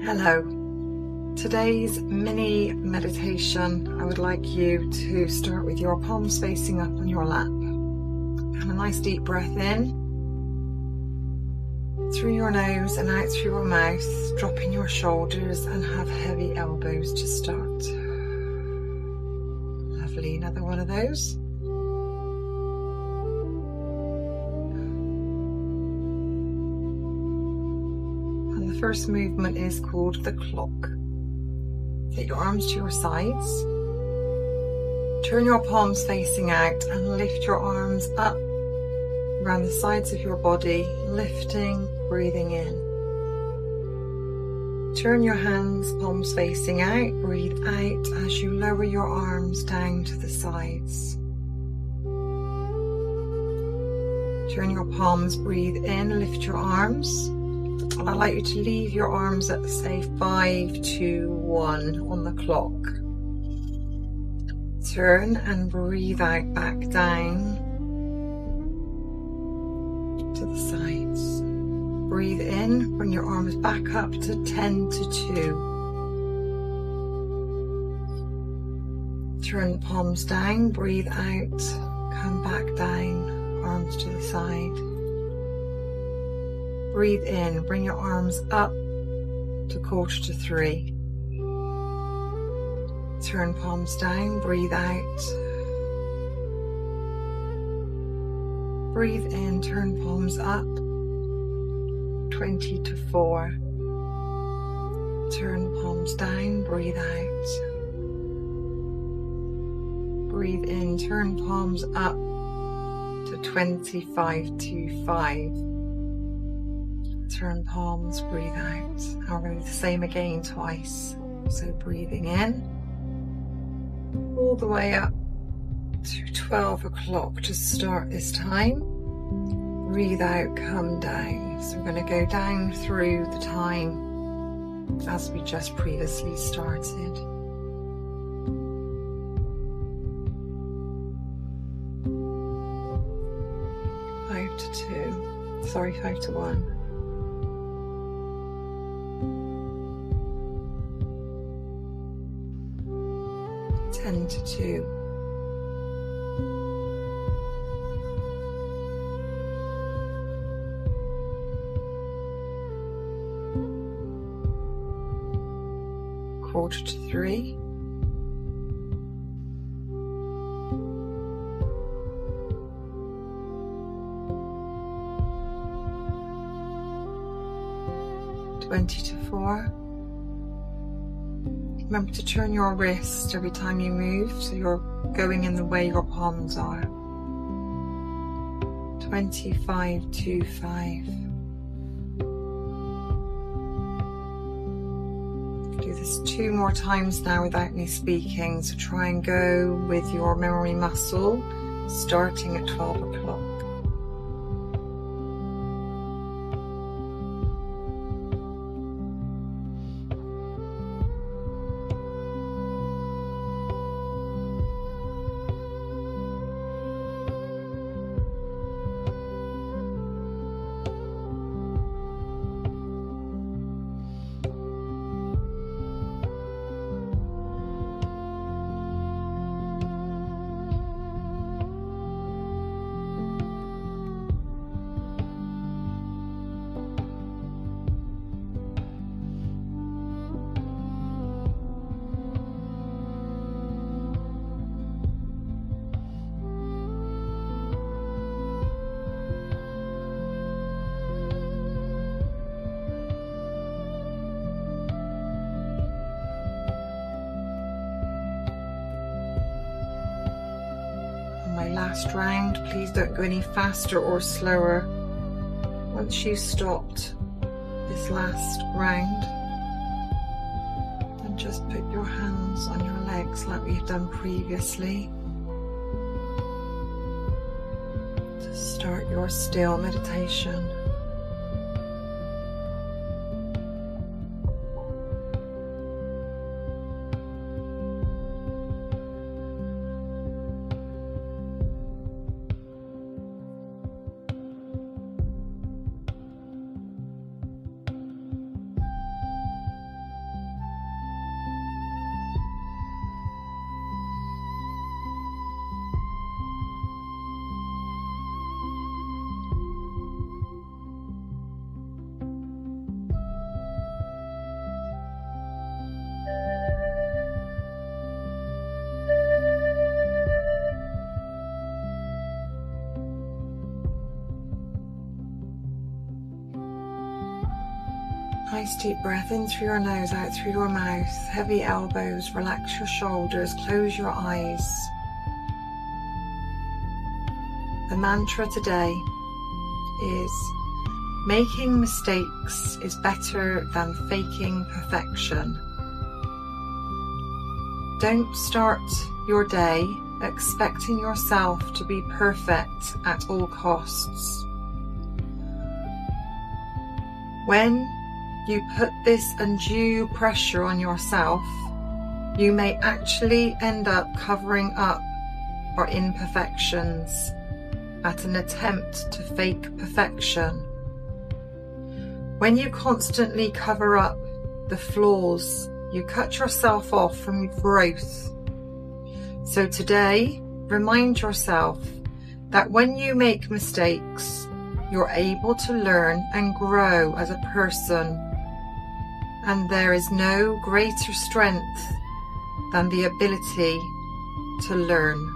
Hello. Today's mini meditation, I would like you to start with your palms facing up on your lap. Have a nice deep breath in through your nose and out through your mouth, dropping your shoulders and have heavy elbows to start. Lovely, another one of those. And the first movement is called the clock. Take your arms to your sides. Turn your palms facing out and lift your arms up around the sides of your body, lifting, breathing in. Turn your hands, palms facing out, breathe out as you lower your arms down to the sides. Turn your palms, breathe in, lift your arms. And I'd like you to leave your arms at, say, 5, 2, 1 on the clock. Turn and breathe out back down to the sides. Breathe in, bring your arms back up to 10 to 2. Turn the palms down, breathe out, come back down, arms to the side. Breathe in, bring your arms up to 2 to 3. Turn palms down, breathe out. Breathe in, turn palms up, 20 to 4. Turn palms down, breathe out. Breathe in, turn palms up to 25 to 5. Turn palms, breathe out. And we're going to do the same again twice. So breathing in, all the way up to 12 o'clock to start this time. Breathe out, come down. So we're going to go down through the time as we just previously started. Five to 1. 10 to 2. 2 to 3. 20 to 4. Remember to turn your wrist every time you move, so you're going in the way your palms are. 25 to 5. Do this 2 more times now without me speaking, so try and go with your memory muscle, starting at 12 o'clock. My last round, please don't go any faster or slower. Once you've stopped this last round, then just put your hands on your legs like we've done previously to start your still meditation. Nice deep breath in through your nose, out through your mouth. Heavy elbows, relax your shoulders, close your eyes. The mantra today is: making mistakes is better than faking perfection. Don't start your day expecting yourself to be perfect at all costs. When you put this undue pressure on yourself, you may actually end up covering up our imperfections at an attempt to fake perfection. When you constantly cover up the flaws, you cut yourself off from growth. So today, remind yourself that when you make mistakes, you're able to learn and grow as a person. And there is no greater strength than the ability to learn.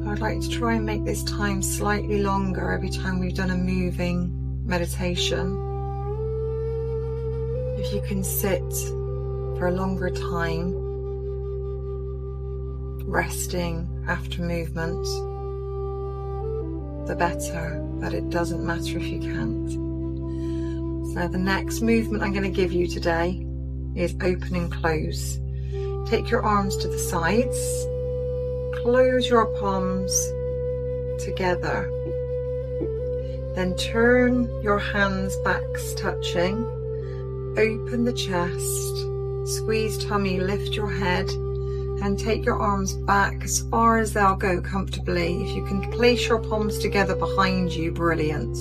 I'd like to try and make this time slightly longer every time we've done a moving meditation. If you can sit for a longer time, resting after movement, the better, but it doesn't matter if you can't. So the next movement I'm going to give you today is open and close. Take your arms to the sides. Close your palms together. Then turn your hands backs touching. Open the chest. Squeeze tummy, lift your head, and take your arms back as far as they'll go comfortably. If you can place your palms together behind you, brilliant.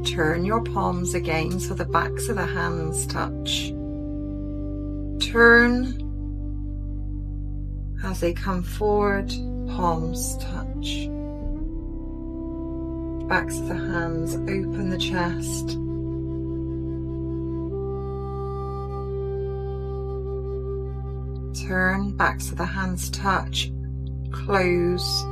Turn your palms again so the backs of the hands touch. Turn. As they come forward, palms touch. Backs of the hands, open the chest. Turn, backs of the hands touch, close.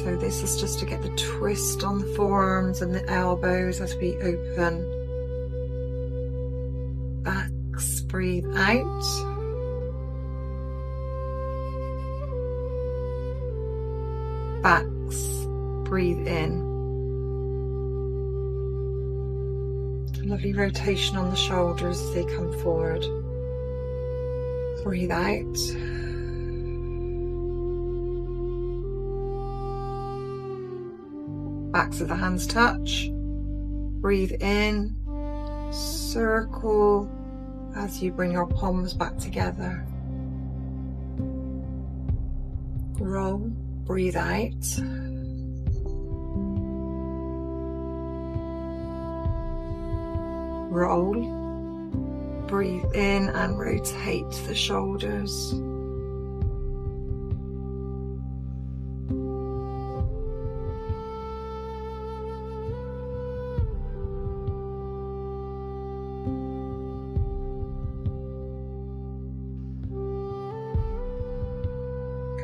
So this is just to get the twist on the forearms and the elbows as we open. Backs, breathe out. Backs, breathe in. A lovely rotation on the shoulders as they come forward. Breathe out. Backs of the hands touch. Breathe in. Circle as you bring your palms back together. Roll. Breathe out. Roll. Breathe in and rotate the shoulders.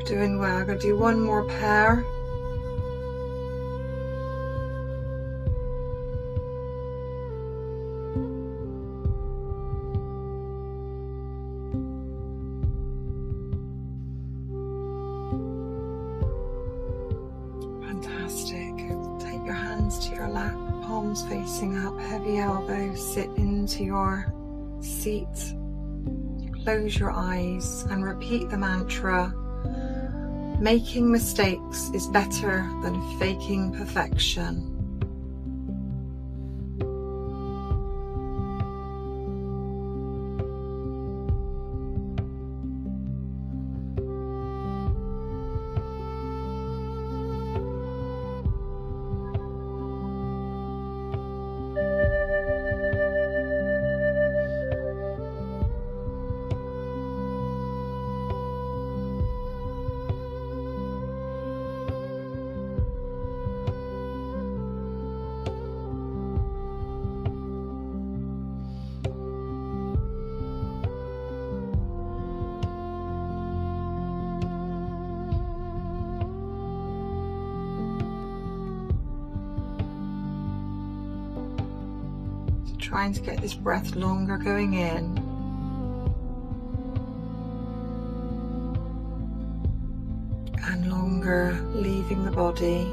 Doing well. I'm going to do one more pair. Fantastic. Take your hands hands to your lap, palms facing up, heavy elbows, sit into your seat. Close your eyes and repeat the mantra, making mistakes is better than faking perfection. Trying to get this breath longer going in and longer leaving the body.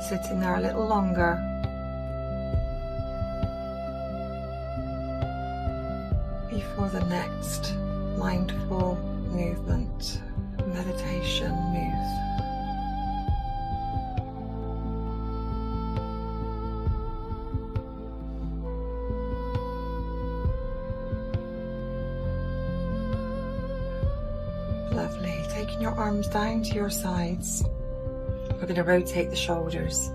Sitting there a little longer. Before the next mindful movement. Meditation move. Lovely. Taking your arms down to your sides. We're going to rotate the shoulders.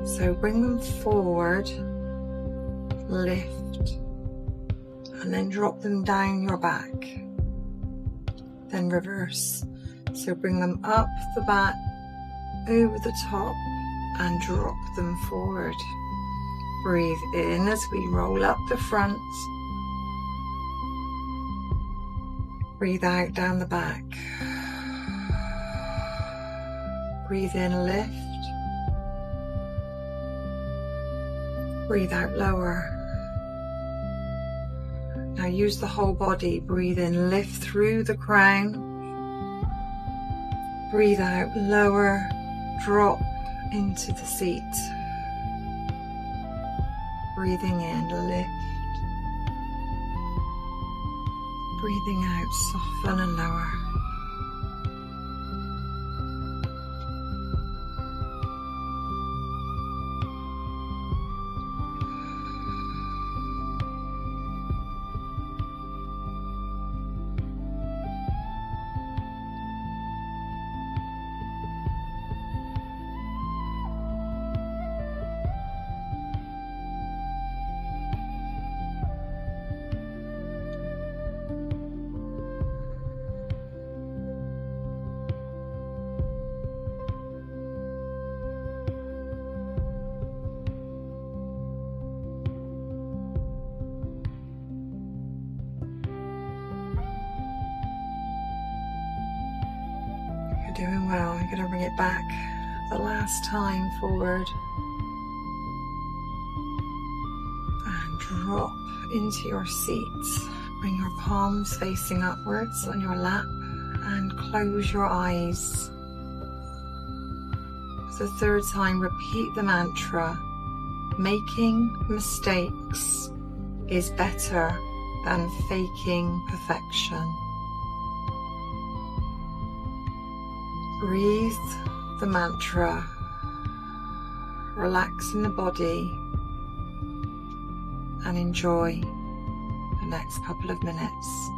So bring them forward, lift, and then drop them down your back. Then reverse. So bring them up the back, over the top, and drop them forward. Breathe in as we roll up the front. Breathe out down the back. Breathe in, lift. Breathe out, lower. Now use the whole body. Breathe in, lift through the crown. Breathe out, lower, drop into the seat. Breathing in, lift. Breathing out, soften and lower. You're doing well. You're going to bring it back the last time forward. And drop into your seat. Bring your palms facing upwards on your lap and close your eyes. For the third time, repeat the mantra. Making mistakes is better than faking perfection. Breathe the mantra, relax in the body, and enjoy the next couple of minutes.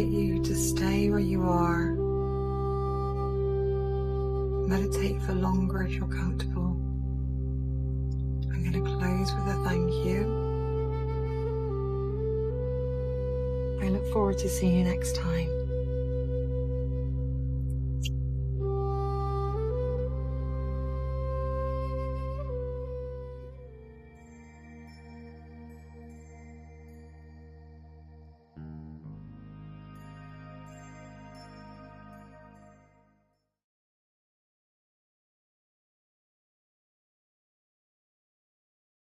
invite you to stay where you are. Meditate for longer if you're comfortable. I'm going to close with a thank you. I look forward to seeing you next time.